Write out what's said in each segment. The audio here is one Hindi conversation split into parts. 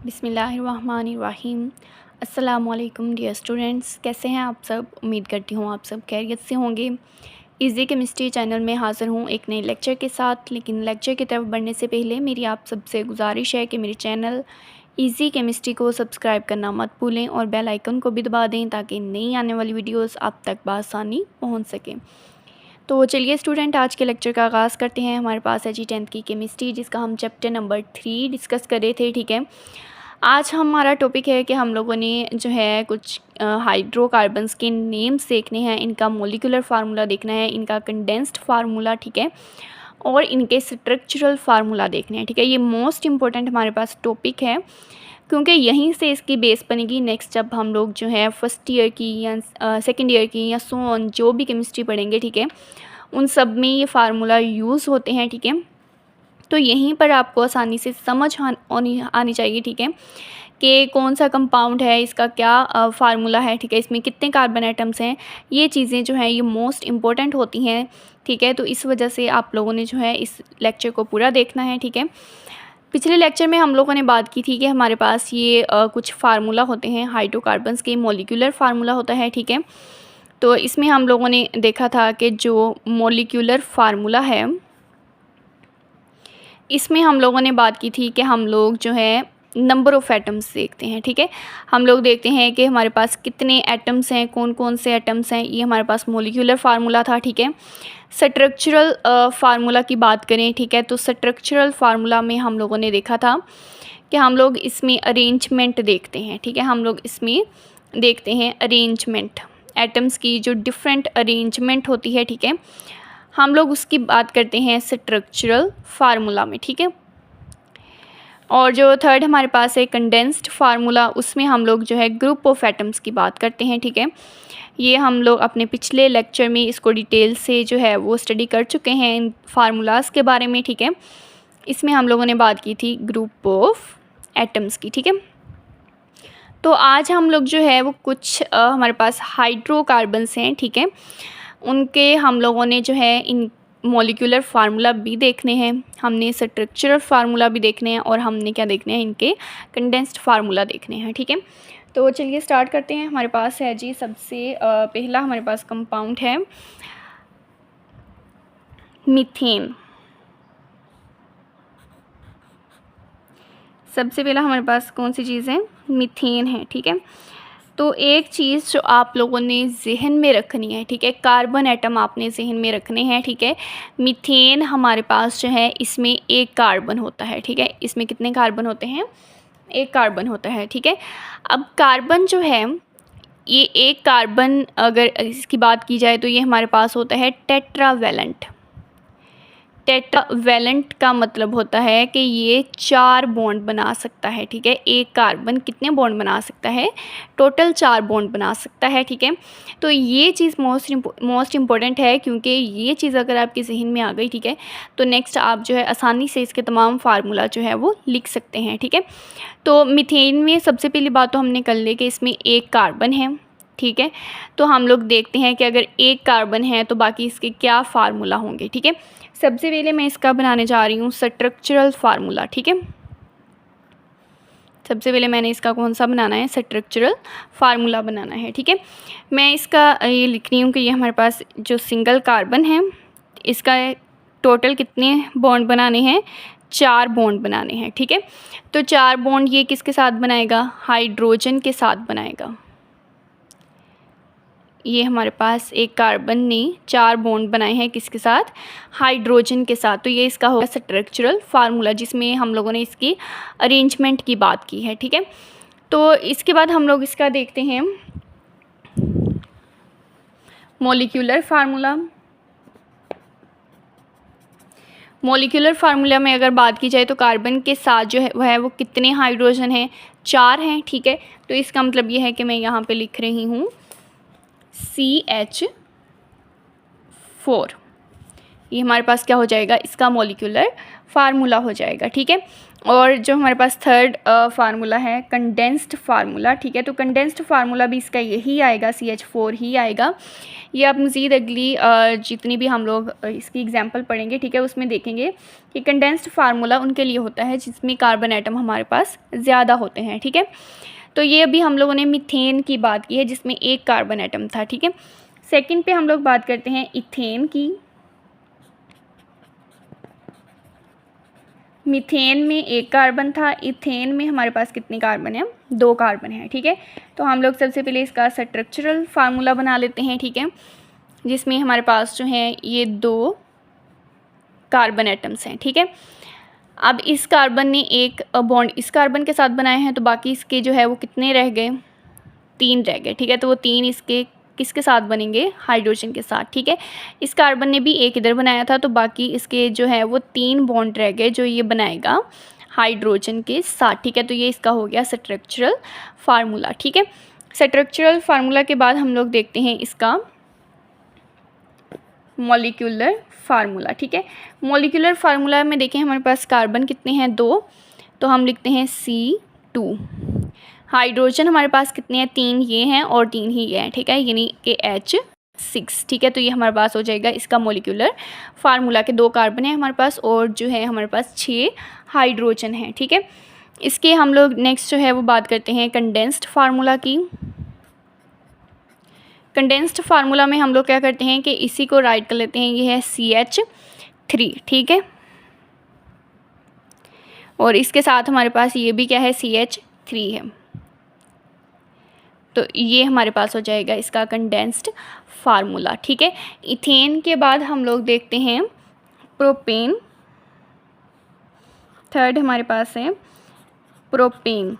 बिस्मिल्लाहिर्रहमानिर्रहीम। अस्सलामुअलैकुम डियर स्टूडेंट्स, कैसे हैं आप सब। उम्मीद करती हूँ आप सब खैरियत से होंगे। इजी केमिस्ट्री चैनल में हाज़िर हूँ एक नए लेक्चर के साथ। लेकिन लेक्चर की तरफ बढ़ने से पहले मेरी आप सबसे गुजारिश है कि मेरे चैनल इजी केमिस्ट्री को सब्सक्राइब करना मत भूलें और बेल आइकन को भी दबा दें ताकि नई आने वाली वीडियोस आप तक बआसानी पहुँच सकें। तो चलिए स्टूडेंट, आज के लेक्चर का आगाज़ करते हैं। हमारे पास है जी 10th की केमिस्ट्री, जिसका हम चैप्टर नंबर 3 डिस्कस कर रहे थे। ठीक है, आज हमारा टॉपिक है कि हम लोगों ने जो है कुछ हाइड्रोकार्बन्स के नेम्स देखने हैं, इनका मोलिकुलर फार्मूला देखना है, इनका कंडेंस्ड फार्मूला, ठीक है, और इनके स्ट्रक्चरल फार्मूला देखने हैं। ठीक है, ये मोस्ट इम्पॉर्टेंट हमारे पास टॉपिक है क्योंकि यहीं से इसकी बेस बनेगी नेक्स्ट जब हम लोग जो है फर्स्ट ईयर की या सेकेंड ईयर की या सो ऑन जो भी केमिस्ट्री पढ़ेंगे। ठीक है, उन सब में ये फार्मूला यूज़ होते हैं। ठीक है, तो यहीं पर आपको आसानी से समझ आनी चाहिए। ठीक है, कि कौन सा कंपाउंड है, इसका क्या फार्मूला है, ठीक है, इसमें कितने कार्बन एटम्स हैं, ये चीज़ें जो हैं ये मोस्ट इम्पॉर्टेंट होती हैं। ठीक है, तो इस वजह से आप लोगों ने जो है इस लेक्चर को पूरा देखना है। ठीक है, पिछले लेक्चर में हम लोगों ने बात की थी कि हमारे पास ये कुछ फार्मूला होते हैं हाइड्रोकार्बन्स के, मोलिकुलर फार्मूला होता है। ठीक है, तो इसमें हम लोगों ने देखा था कि जो मोलिकुलर फार्मूला है इसमें हम लोगों ने बात की थी कि हम लोग जो है नंबर ऑफ़ एटम्स देखते हैं। ठीक है, हम लोग देखते हैं कि हमारे पास कितने एटम्स हैं, कौन कौन से एटम्स हैं, ये हमारे पास मोलिकुलर फार्मूला था। ठीक है, स्ट्रक्चरल फार्मूला की बात करें, ठीक है, तो स्ट्रक्चरल फार्मूला में हम लोगों ने देखा था कि हम लोग इसमें अरेंजमेंट देखते हैं। ठीक है, हम लोग इसमें देखते हैं अरेंजमेंट, एटम्स की जो डिफरेंट अरेंजमेंट होती है। ठीक है, हम लोग उसकी बात करते हैं स्ट्रक्चरल फार्मूला में। ठीक है, और जो थर्ड हमारे पास है कंडेंस्ड फार्मूला, उसमें हम लोग जो है ग्रुप ऑफ एटम्स की बात करते हैं। ठीक है, ये हम लोग अपने पिछले लेक्चर में इसको डिटेल से जो है वो स्टडी कर चुके हैं इन फार्मूलाज़ के बारे में। ठीक है, इसमें हम लोगों ने बात की थी ग्रुप ऑफ एटम्स की। ठीक है, तो आज हम लोग जो है वो कुछ हमारे पास हाइड्रोकार्बन्स हैं। ठीक है, उनके हम लोगों ने जो है इन मॉलिक्यूलर फार्मूला भी देखने हैं, हमने स्ट्रक्चरल फार्मूला भी देखने हैं और हमने क्या देखने हैं, इनके कंडेंस्ड फार्मूला देखने हैं। ठीक है, तो चलिए स्टार्ट करते हैं। हमारे पास है जी सबसे पहला हमारे पास कंपाउंड है मीथेन। सबसे पहला हमारे पास कौन सी चीज़ है, मीथेन है। ठीक है, तो एक चीज़ जो आप लोगों ने जहन में रखनी है, ठीक है, कार्बन एटम आपने जहन में रखने हैं। ठीक है, मीथेन हमारे पास जो है इसमें एक कार्बन होता है। ठीक है, इसमें कितने कार्बन होते हैं, एक कार्बन होता है। ठीक है, अब कार्बन जो है ये एक कार्बन अगर इसकी बात की जाए तो ये हमारे पास होता है टेट्रावैलेंट। टेट्रावैलेंट का मतलब होता है कि ये 4 बॉन्ड बना सकता है। ठीक है, एक कार्बन कितने बॉन्ड बना सकता है, टोटल 4 बॉन्ड बना सकता है। ठीक है, तो ये चीज़ मोस्ट इम्पॉर्टेंट है क्योंकि ये चीज़ अगर आपके जहन में आ गई, ठीक है, तो नेक्स्ट आप जो है आसानी से इसके तमाम फार्मूला जो है वो लिख सकते हैं। ठीक है, तो मीथेन में सबसे पहली बात तो हमने कर ली कि इसमें एक कार्बन है। ठीक है, तो हम लोग देखते हैं कि अगर एक कार्बन है तो बाकी इसके क्या फार्मूला होंगे। ठीक है, सबसे पहले मैं इसका बनाने जा रही हूँ स्ट्रक्चरल फार्मूला। ठीक है, सबसे पहले मैंने इसका कौन सा बनाना है, स्ट्रक्चरल फार्मूला बनाना है। ठीक है, मैं इसका ये लिख रही हूँ कि ये हमारे पास जो सिंगल कार्बन है इसका टोटल कितने बॉन्ड बनाने हैं, 4 बॉन्ड बनाने हैं। ठीक है, तो 4 बॉन्ड ये किसके साथ बनाएगा, हाइड्रोजन के साथ बनाएगा। ये हमारे पास एक कार्बन ने 4 बॉन्ड बनाए हैं किसके साथ, हाइड्रोजन के साथ। तो ये इसका होगा स्ट्रक्चरल फार्मूला जिसमें हम लोगों ने इसकी अरेंजमेंट की बात की है। ठीक है, तो इसके बाद हम लोग इसका देखते हैं मॉलिक्यूलर फार्मूला। मॉलिक्यूलर फार्मूला में अगर बात की जाए तो कार्बन के साथ जो है वह है वो कितने हाइड्रोजन हैं, 4 हैं। ठीक है, तो इसका मतलब ये है कि मैं यहाँ पे लिख रही हूँ CH4। ये हमारे पास क्या हो जाएगा, इसका मॉलिक्यूलर फार्मूला हो जाएगा। ठीक है, और जो हमारे पास थर्ड फार्मूला है कंडेंस्ड फार्मूला, ठीक है। तो कंडेंस्ड फार्मूला भी इसका यही आएगा, CH4 ही आएगा। ये आप मज़ीद अगली जितनी भी हम लोग इसकी एग्जांपल पढ़ेंगे, ठीक है, उसमें देखेंगे कि कंडेंस्ड फार्मूला उनके लिए होता है जिसमें कार्बन एटम हमारे पास ज़्यादा होते हैं, ठीक है। तो ये अभी हम लोगों ने मीथेन की बात की है जिसमें एक कार्बन एटम था, ठीक है। सेकेंड पे हम लोग बात करते हैं इथेन की। मीथेन में एक कार्बन था, इथेन में हमारे पास कितने कार्बन है? 2 कार्बन है, ठीक है। तो हम लोग सबसे पहले इसका स्ट्रक्चरल फार्मूला बना लेते हैं, ठीक है, जिसमें हमारे पास जो है ये 2 कार्बन एटम्स हैं, ठीक है। अब इस कार्बन ने एक बॉन्ड इस कार्बन के साथ बनाए हैं, तो बाकी इसके जो है वो कितने रह गए? 3 रह गए, ठीक है। तो वो 3 इसके किसके साथ बनेंगे? हाइड्रोजन के साथ, ठीक है। इस कार्बन ने भी एक इधर बनाया था, तो बाकी इसके जो है वो 3 बॉन्ड रह गए जो ये बनाएगा हाइड्रोजन के साथ, ठीक है। तो ये इसका हो गया स्ट्रक्चरल फार्मूला, ठीक है। स्ट्रक्चरल फार्मूला के बाद हम लोग देखते हैं इसका मॉलिक्यूलर फार्मूला, ठीक है। मॉलिक्यूलर फार्मूला में देखें हमारे पास कार्बन कितने हैं? 2, तो हम लिखते हैं C2। हाइड्रोजन हमारे पास कितने हैं? 3 ये हैं और 3 ही ये हैं, ठीक है, यानी कि H6, ठीक है। तो ये हमारे पास हो जाएगा इसका मॉलिक्यूलर फार्मूला के 2 कार्बन है हमारे पास और जो है हमारे पास 6 हाइड्रोजन है, ठीक है। इसके हम लोग नेक्स्ट जो है वो बात करते हैं कंडेंस्ड फार्मूला की। कंडेंस्ड फार्मूला में हम लोग क्या करते हैं कि इसी को राइट कर लेते हैं, ये है CH3, ठीक है। और इसके साथ हमारे पास ये भी क्या है? CH3 है। तो ये हमारे पास हो जाएगा इसका कंडेंस्ड फार्मूला, ठीक है। इथेन के बाद हम लोग देखते हैं प्रोपेन। थर्ड हमारे पास है प्रोपेन।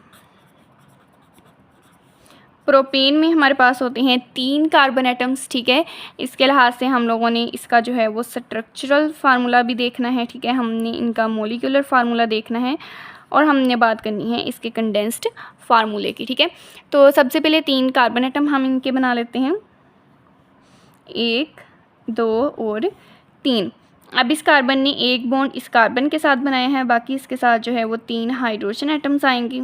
प्रोपेन में हमारे पास होते हैं 3 कार्बन एटम्स, ठीक है। इसके लिहाज से हम लोगों ने इसका जो है वो स्ट्रक्चरल फार्मूला भी देखना है, ठीक है। हमने इनका मॉलिक्यूलर फार्मूला देखना है और हमने बात करनी है इसके कंडेंस्ड फार्मूले की, ठीक है। तो सबसे पहले 3 कार्बन एटम हम इनके बना लेते हैं, 1, 2 और 3। अब इस कार्बन ने एक बॉन्ड इस कार्बन के साथ बनाया है, बाकी इसके साथ जो है वो 3 हाइड्रोजन एटम्स आएंगे।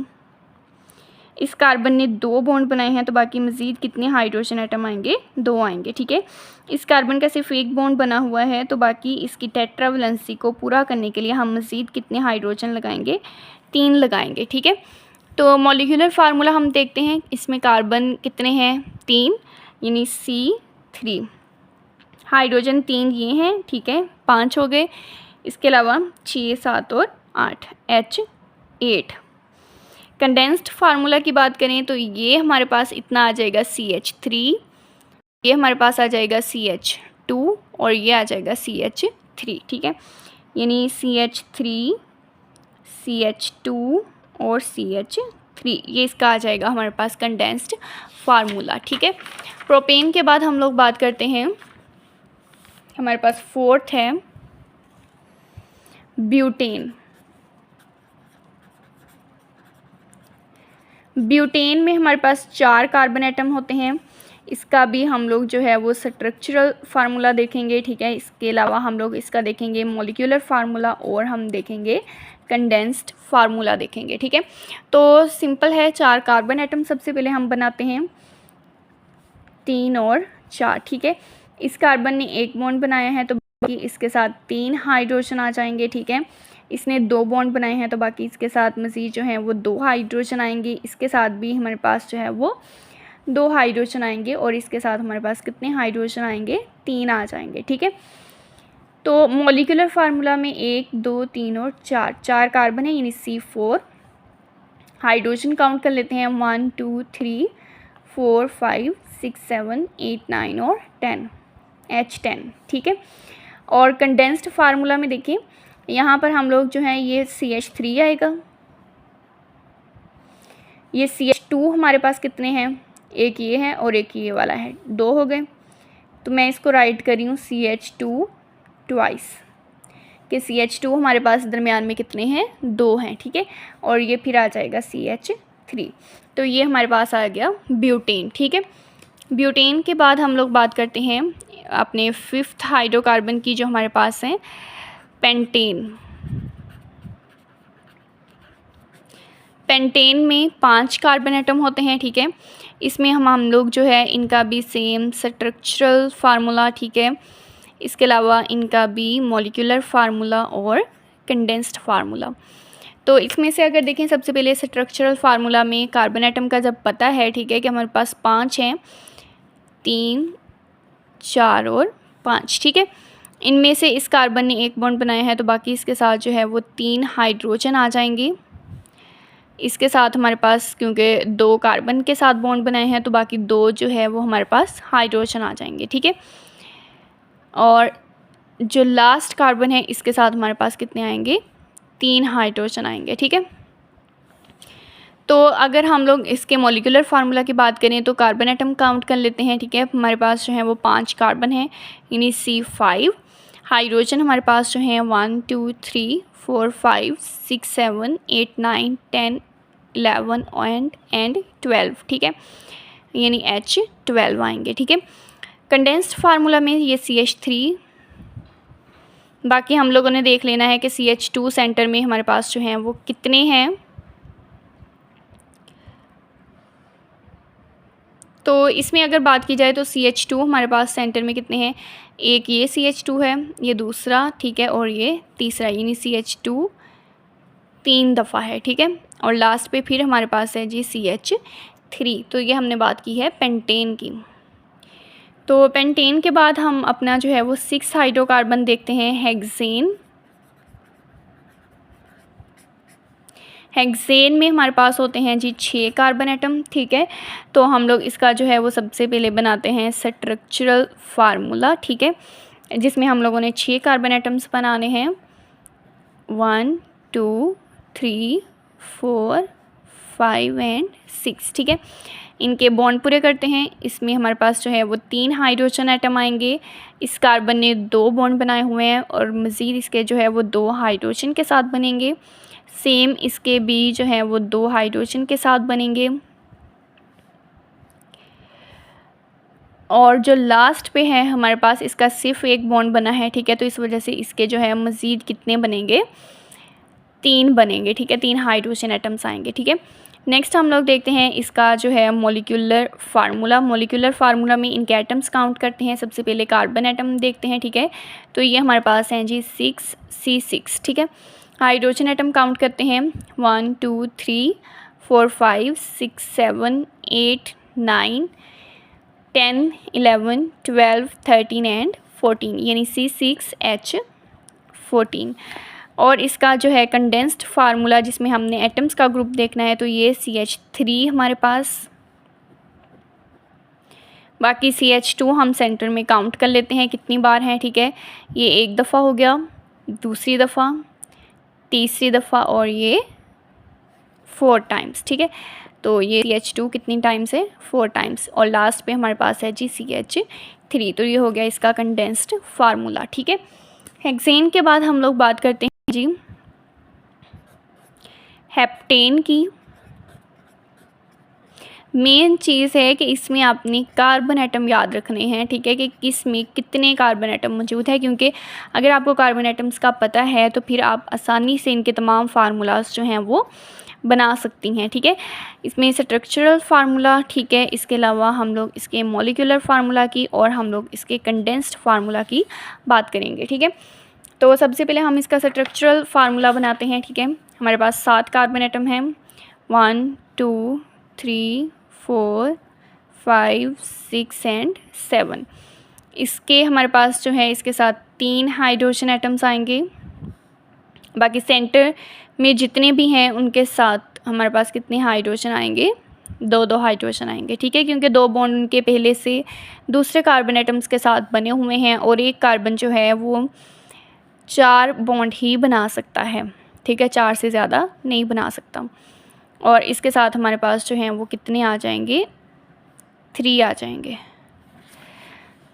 इस कार्बन ने 2 बॉन्ड बनाए हैं, तो बाकी मज़ीद कितने हाइड्रोजन एटम आएंगे? 2 आएंगे, ठीक है। इस कार्बन का सिर्फ एक बॉन्ड बना हुआ है, तो बाकी इसकी टेट्रावैलेंसी को पूरा करने के लिए हम मज़ीद कितने हाइड्रोजन लगाएंगे? 3 लगाएंगे, ठीक है। तो मॉलिक्यूलर फार्मूला हम देखते हैं, इसमें कार्बन कितने हैं? 3, यानी C3। हाइड्रोजन 3 ये हैं, ठीक है, 5 हो गए। इसके अलावा 6, 7 और 8, H8। कंडेंस्ड फार्मूला की बात करें तो ये हमारे पास इतना आ जाएगा CH3, ये हमारे पास आ जाएगा CH2 और ये आ जाएगा CH3, ठीक है। यानी CH3, CH2 और CH3, ये इसका आ जाएगा हमारे पास कंडेंस्ड फार्मूला, ठीक है। प्रोपेन के बाद हम लोग बात करते हैं, हमारे पास फोर्थ है ब्यूटेन। ब्यूटेन में हमारे पास 4 कार्बन एटम होते हैं। इसका भी हम लोग जो है वो स्ट्रक्चरल फार्मूला देखेंगे, ठीक है। इसके अलावा हम लोग इसका देखेंगे मॉलिक्यूलर फार्मूला और हम देखेंगे कंडेंस्ड फार्मूला देखेंगे, ठीक है। तो सिंपल है, 4 कार्बन एटम सबसे पहले हम बनाते हैं, 3 और 4, ठीक है। इस कार्बन ने एक बॉन्ड बनाया है, तो बाकी इसके साथ 3 हाइड्रोजन आ जाएंगे, ठीक है। इसने 2 बॉन्ड बनाए हैं, तो बाकी इसके साथ मज़ीद जो है वो 2 हाइड्रोजन आएंगे। इसके साथ भी हमारे पास जो है वो 2 हाइड्रोजन आएंगे और इसके साथ हमारे पास कितने हाइड्रोजन आएंगे? 3 आ जाएंगे, ठीक है। तो मॉलिक्यूलर फार्मूला में 1, 2, 3 और 4 कार्बन है, यानी C4। हाइड्रोजन काउंट कर लेते हैं, 1, 2, 3, 4, 5, 6, 7, 8, 9 और 10, H10, ठीक है। और कंडेंस्ड फार्मूला में देखिए यहाँ पर हम लोग जो है ये CH3 आएगा, ये CH2 हमारे पास कितने हैं? एक ये है और एक ये वाला है, 2 हो गए। तो मैं इसको राइट कर रही हूँ CH2 ट्वाइस, कि CH2 हमारे पास दरमियान में कितने हैं? 2 हैं, ठीक है। और ये फिर आ जाएगा CH3, तो ये हमारे पास आ गया ब्यूटेन, ठीक है। ब्यूटेन के बाद हम लोग बात करते हैं अपने 5th हाइड्रोकार्बन की, जो हमारे पास हैं पेंटेन। पेंटेन में 5 कार्बन एटम होते हैं, ठीक है। इसमें हम लोग जो है इनका भी सेम स्ट्रक्चरल फार्मूला, ठीक है, इसके अलावा इनका भी मॉलिक्यूलर फार्मूला और कंडेंस्ड फार्मूला। तो इसमें से अगर देखें सबसे पहले स्ट्रक्चरल फार्मूला में कार्बन एटम का जब पता है, ठीक है, कि हमारे पास 5 हैं, 3, 4 और 5, ठीक है। इनमें से इस कार्बन ने एक बॉन्ड बनाया है तो बाकी इसके साथ जो है वो 3 हाइड्रोजन आ जाएंगे। इसके साथ हमारे पास क्योंकि 2 कार्बन के साथ बॉन्ड बनाए हैं तो बाकी 2 जो है वो हमारे पास हाइड्रोजन आ जाएंगे, ठीक है। और जो लास्ट कार्बन है इसके साथ हमारे पास कितने आएंगे, 3 हाइड्रोजन आएंगे, ठीक है। तो अगर हम लोग इसके मॉलिक्यूलर फार्मूला की बात करें तो कार्बन एटम काउंट कर लेते हैं, ठीक है। हमारे पास जो है वो 5 कार्बन है, यानी C5। हाइड्रोजन हमारे पास जो है 1 2 3 4 5 6 7 8 9 10 11 एंड 12, ठीक है, यानी H12 आएंगे, ठीक है। कंडेंस्ड फार्मूला में ये CH3। बाकी हम लोगों ने देख लेना है कि CH2 सेंटर में हमारे पास जो हैं वो कितने हैं। तो इसमें अगर बात की जाए तो CH2 हमारे पास सेंटर में कितने हैं, एक ये CH2 है, ये दूसरा, ठीक है, और ये तीसरा, यानी CH2 3 दफ़ा है, ठीक है। और लास्ट पे फिर हमारे पास है जी CH3। तो ये हमने बात की है पेंटेन की। तो पेंटेन के बाद हम अपना जो है वो 6 हाइड्रोकार्बन देखते हैं, हेक्सेन। हेक्सेन में हमारे पास होते हैं जी 6 कार्बन एटम, ठीक है। तो हम लोग इसका जो है वो सबसे पहले बनाते हैं स्ट्रक्चरल फार्मूला, ठीक है, जिसमें हम लोगों ने 6 कार्बन एटम्स बनाने हैं, 1 2 3 4 5 एंड 6, ठीक है। इनके बॉन्ड पूरे करते हैं। इसमें हमारे पास जो है वो 3 हाइड्रोजन एटम आएंगे। इस कार्बन ने 2 बॉन्ड बनाए हुए हैं और मज़ीद इसके जो है वो 2 हाइड्रोजन के साथ बनेंगे। सेम इसके भी जो है वो 2 हाइड्रोजन के साथ बनेंगे। और जो लास्ट पे है हमारे पास इसका सिर्फ एक बॉन्ड बना है, ठीक है। तो इस वजह से इसके जो है मज़ीद कितने बनेंगे, 3 बनेंगे, ठीक है, 3 हाइड्रोजन एटम्स आएंगे, ठीक है। नेक्स्ट हम लोग देखते हैं इसका जो है मॉलिक्यूलर फार्मूला। मॉलिक्यूलर फार्मूला में इनके एटम्स काउंट करते हैं। सबसे पहले कार्बन एटम देखते हैं, ठीक है। तो ये हमारे पास हैं जी 6C6, ठीक है। हाइड्रोजन एटम काउंट करते हैं, 1 2 3 4 5 6 7 8 9 10 11 12 13 एंड 14, यानी C6H14। और इसका जो है कंडेंस्ड फार्मूला जिसमें हमने एटम्स का ग्रुप देखना है तो ये CH3 हमारे पास। बाकी CH2 हम सेंटर में काउंट कर लेते हैं कितनी बार हैं, ठीक है। ये एक दफ़ा हो गया, दूसरी दफ़ा, तीसरी दफ़ा और ये 4 टाइम्स, ठीक है। तो ये CH2 कितनी टाइम्स है, 4 टाइम्स। और लास्ट पे हमारे पास है जी CH3। तो ये हो गया इसका कंडेंस्ड फार्मूला, ठीक है। हेक्सेन के बाद हम लोग बात करते हैं जी हेप्टेन की। मेन चीज़ है कि इसमें आपने कार्बन एटम याद रखने हैं, ठीक है, कि किस में कितने कार्बन एटम मौजूद है। क्योंकि अगर आपको कार्बन एटम्स का पता है तो फिर आप आसानी से इनके तमाम फार्मूलाज जो हैं वो बना सकती हैं, ठीक है। इसमें स्ट्रक्चरल फार्मूला, ठीक है, इसके अलावा हम लोग इसके मॉलिक्यूलर फार्मूला की और हम लोग इसके कंडेंस्ड फार्मूला की बात करेंगे, ठीक है। तो सबसे पहले हम इसका स्ट्रक्चरल फार्मूला बनाते हैं, ठीक है। हमारे पास 7 कार्बन एटम हैं, 1 2 3 4 5 6 एंड 7। इसके हमारे पास जो है इसके साथ 3 हाइड्रोजन एटम्स आएंगे। बाकी सेंटर में जितने भी हैं उनके साथ हमारे पास कितने हाइड्रोजन आएंगे, 2 हाइड्रोजन आएंगे, ठीक है। क्योंकि 2 बॉन्ड उनके पहले से दूसरे कार्बन एटम्स के साथ बने हुए हैं और एक कार्बन जो है वो 4 बॉन्ड ही बना सकता है, ठीक है, 4 से ज़्यादा नहीं बना सकता। और इसके साथ हमारे पास जो हैं वो कितने आ जाएंगे, 3 आ जाएंगे।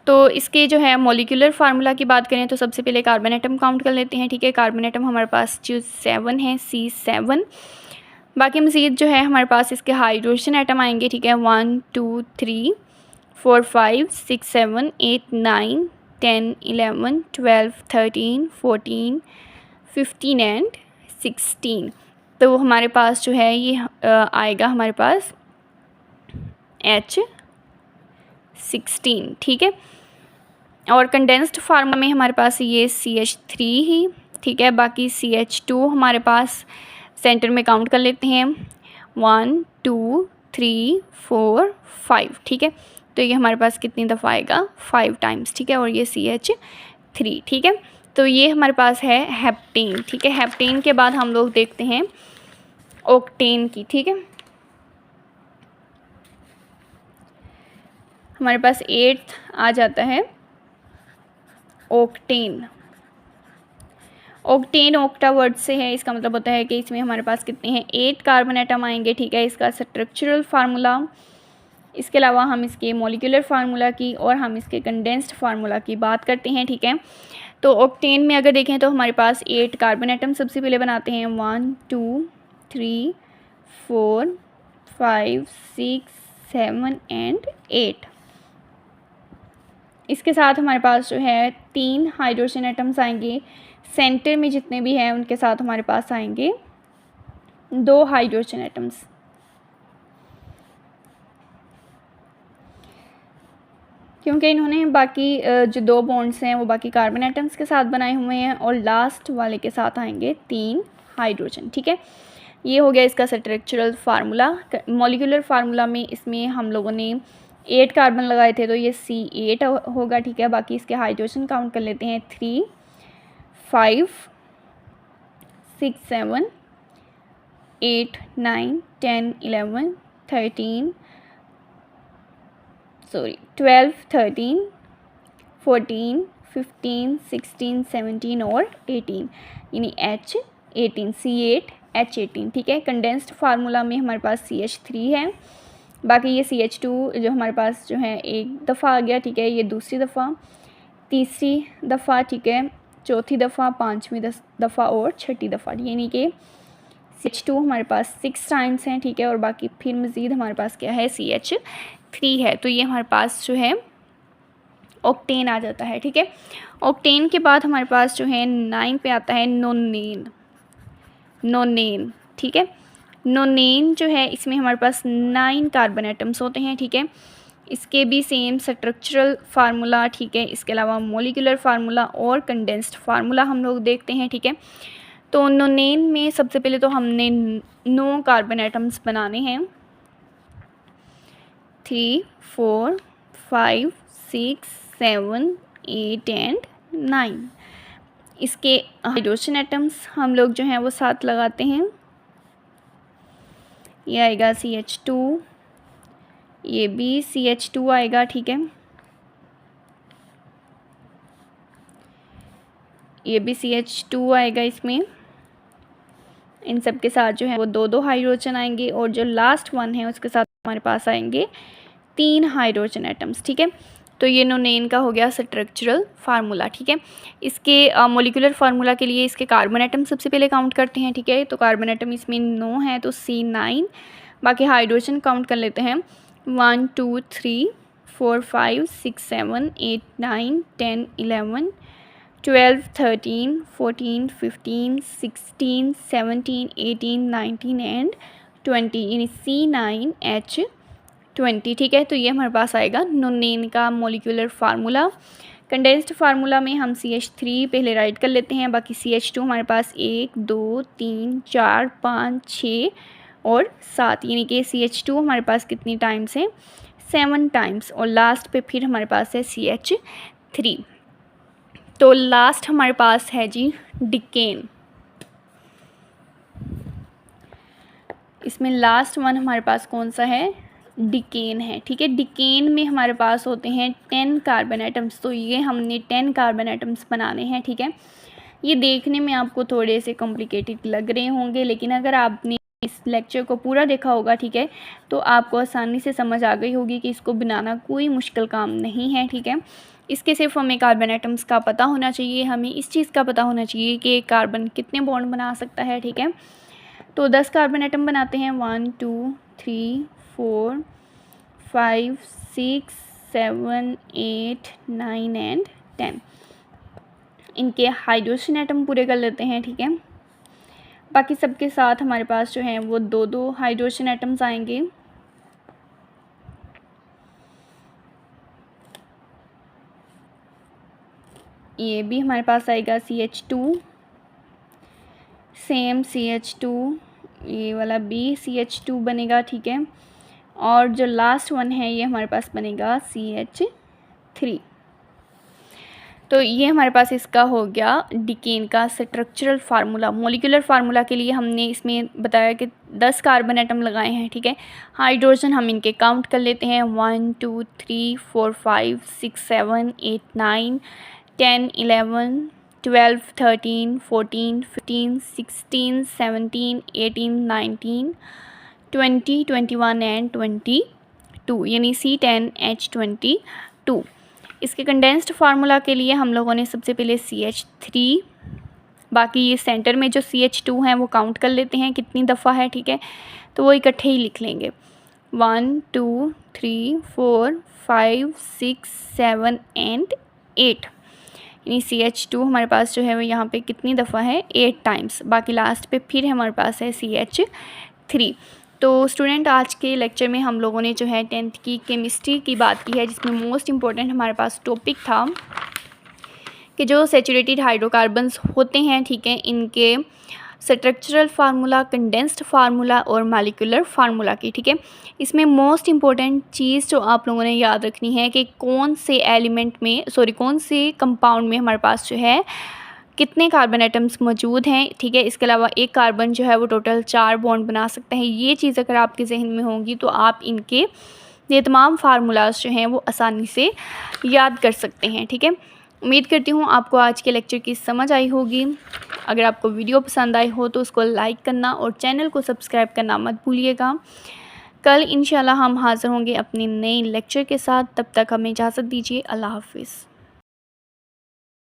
तो इसके जो है मॉलिक्यूलर फार्मूला की बात करें तो सबसे पहले कार्बन एटम काउंट कर लेते हैं, ठीक है। कार्बन एटम हमारे पास जो 7 है, C7। बाकी मज़ीद जो है हमारे पास इसके हाइड्रोजन एटम आएंगे, ठीक है, 1 2 3 4 5 6 7 8 9 10 11 12 13 14 15 एंड 16। तो हमारे पास जो है ये आएगा हमारे पास H16, ठीक है। और कंडेंस्ड फार्मूला में हमारे पास ये CH3 ही, ठीक है। बाकी CH2 हमारे पास सेंटर में काउंट कर लेते हैं 1 2 3 4 5, ठीक है। तो ये हमारे पास कितनी दफ़ा आएगा 5 टाइम्स, ठीक है। और ये CH3, ठीक है। तो ये हमारे पास है हेप्टेन, ठीक है। हेप्टेन के बाद हम लोग देखते हैं ऑक्टेन की, ठीक है। हमारे पास 8 आ जाता है ऑक्टेन। ऑक्टेन ऑक्टा वर्ड से है, इसका मतलब होता है कि इसमें हमारे पास कितने हैं 8 कार्बन एटम आएंगे, ठीक है। इसका स्ट्रक्चरल फार्मूला, इसके अलावा हम इसके मॉलिक्यूलर फार्मूला की और हम इसके कंडेंस्ड फार्मूला की बात करते हैं, ठीक है। तो ऑक्टेन में अगर देखें तो हमारे पास 8 कार्बन एटम सबसे पहले बनाते हैं 1 2 3 4 5 6 7 एंड 8। इसके साथ हमारे पास जो है 3 हाइड्रोजन एटम्स आएंगे। सेंटर में जितने भी हैं उनके साथ हमारे पास आएंगे 2 हाइड्रोजन एटम्स। क्योंकि इन्होंने बाकी जो 2 बॉन्ड्स हैं वो बाकी कार्बन एटम्स के साथ बनाए हुए हैं और लास्ट वाले के साथ आएंगे 3 हाइड्रोजन, ठीक है। ये हो गया इसका स्ट्रक्चरल फार्मूला। मॉलिक्यूलर फार्मूला में इसमें हम लोगों ने 8 कार्बन लगाए थे तो ये C8 होगा, ठीक है। बाकी इसके हाइड्रोजन काउंट कर लेते हैं 3 5 6 7 8 9 10 11 13 12 13 14 15 16 17 और 18, यानी H18 C8 H18, ठीक है। कंडेंस्ड फार्मूला में हमारे पास CH3 है। बाकी ये CH2 जो हमारे पास जो है एक दफ़ा आ गया, ठीक है। ये दूसरी दफ़ा, तीसरी दफ़ा, ठीक है, चौथी दफ़ा, पाँचवीं दफ़ा और छठी दफ़ा, यानी कि CH2 हमारे पास 6 टाइम्स हैं, ठीक है। और बाकी फिर मज़ीद हमारे पास क्या है CH3 है। तो ये हमारे पास जो है ऑक्टेन आ जाता है, ठीक है। ऑक्टेन के बाद हमारे पास जो है 9 पे आता है नोनेन, ठीक है। नोनेन जो है इसमें हमारे पास 9 कार्बन एटम्स होते हैं, ठीक है। इसके भी सेम स्ट्रक्चरल फार्मूला, ठीक है। इसके अलावा मॉलिक्यूलर फार्मूला और कंडेंस्ड फार्मूला हम लोग देखते हैं, ठीक है। तो नोनेन में सबसे पहले तो हमने 9 कार्बन एटम्स बनाने हैं 3 4 5 6 7 8 एंड 9। इसके हाइड्रोजन एटम्स हम लोग जो हैं वो 7 लगाते हैं। ये आएगा CH2, ये भी CH2 आएगा, ठीक है। ये भी CH2 आएगा इसमें। इन सब के साथ जो है वो 2 हाइड्रोजन आएंगे और जो लास्ट वन है उसके साथ हमारे पास आएंगे 3 हाइड्रोजन एटम्स, ठीक है। तो ये नोनेन का हो गया स्ट्रक्चरल फार्मूला, ठीक है। इसके मॉलिक्यूलर फार्मूला के लिए इसके कार्बन एटम सबसे पहले काउंट करते हैं, ठीक है। तो कार्बन एटम इसमें 9 है तो C9। बाकी हाइड्रोजन काउंट कर लेते हैं 1 2 3 4 5 6 7 8 9 10 11 12 13 14 15 16 17 18 19 एंड 20, यानी C9H20, ठीक है। तो ये हमारे पास आएगा नोनेन का मॉलिक्यूलर फार्मूला। कंडेंस्ड फार्मूला में हम CH3 पहले राइट कर लेते हैं। बाकी CH2 हमारे पास 1 2 3 4 5 6 और 7, यानी कि CH2 हमारे पास कितनी टाइम्स है 7 टाइम्स। और लास्ट पे फिर हमारे पास है CH3। तो लास्ट हमारे पास है जी डिकेन। इसमें लास्ट वन हमारे पास कौन सा है, डिकेन है, ठीक है। डिकेन में हमारे पास होते हैं 10 कार्बन एटम्स। तो ये हमने 10 कार्बन एटम्स बनाने हैं, ठीक है। ये देखने में आपको थोड़े से कॉम्प्लिकेटेड लग रहे होंगे, लेकिन अगर आपने इस लेक्चर को पूरा देखा होगा, ठीक है, तो आपको आसानी से समझ आ गई होगी कि इसको बनाना कोई मुश्किल काम नहीं है, ठीक है। इसके सिर्फ हमें कार्बन एटम्स का पता होना चाहिए, हमें इस चीज़ का पता होना चाहिए कि कार्बन कितने बॉन्ड बना सकता है, ठीक है। तो 10 कार्बन एटम बनाते हैं 1 2 3 4 5 6 7 8 9 एंड 10। इनके हाइड्रोजन एटम पूरे कर लेते हैं, ठीक है। बाकी सबके साथ हमारे पास जो है वो 2-2 हाइड्रोजन एटम्स आएंगे। ये भी हमारे पास आएगा CH2, सेम CH2, ये वाला भी CH2 बनेगा, ठीक है। और जो लास्ट वन है ये हमारे पास बनेगा CH3। तो ये हमारे पास इसका हो गया डिकेन का स्ट्रक्चरल फार्मूला। मॉलिक्यूलर फार्मूला के लिए हमने इसमें बताया कि 10 कार्बन एटम लगाए हैं, ठीक है। हाइड्रोजन हम इनके काउंट कर लेते हैं, 1 2 3 4 5 6 7 8 9 10 11 12 13 14 15 16 17 18 19 20 21 एंड 22, यानी C10H22। इसके कंडेंस्ड फार्मूला के लिए हम लोगों ने सबसे पहले CH3, बाकी ये सेंटर में जो CH2 हैं वो काउंट कर लेते हैं कितनी दफ़ा है, ठीक है। तो वो इकट्ठे ही लिख लेंगे, 1 2 3 4 5 6 7 एंड 8, यानी CH2 हमारे पास जो है वो यहाँ पे कितनी दफ़ा है, 8 टाइम्स। बाकी लास्ट पे फिर हमारे पास है CH3। तो स्टूडेंट, आज के लेक्चर में हम लोगों ने जो है 10th की केमिस्ट्री की बात की है, जिसमें मोस्ट इम्पॉर्टेंट हमारे पास टॉपिक था कि जो सैचुरेटेड हाइड्रोकार्बन्स होते हैं, ठीक है, इनके स्ट्रक्चरल फार्मूला, कंडेंस्ड फार्मूला और मॉलिक्यूलर फार्मूला की, ठीक है। इसमें मोस्ट इम्पॉर्टेंट चीज़ जो आप लोगों ने याद रखनी है कि कौन से एलिमेंट में, कौन से कंपाउंड में हमारे पास जो है कितने कार्बन एटम्स मौजूद हैं, ठीक है। इसके अलावा एक कार्बन जो है वो टोटल 4 बॉन्ड बना सकता है। ये चीज़ अगर आपके जहन में होंगी तो आप इनके ये तमाम फार्मूलाज जो हैं वो आसानी से याद कर सकते हैं, ठीक है। उम्मीद करती हूँ आपको आज के लेक्चर की समझ आई होगी। अगर आपको वीडियो पसंद आई हो तो उसको लाइक करना और चैनल को सब्सक्राइब करना मत भूलिएगा। कल इंशाल्लाह हम हाज़िर होंगे अपने नए लेक्चर के साथ। तब तक हमें इजाज़त दीजिए। अल्लाह हाफ़िज़।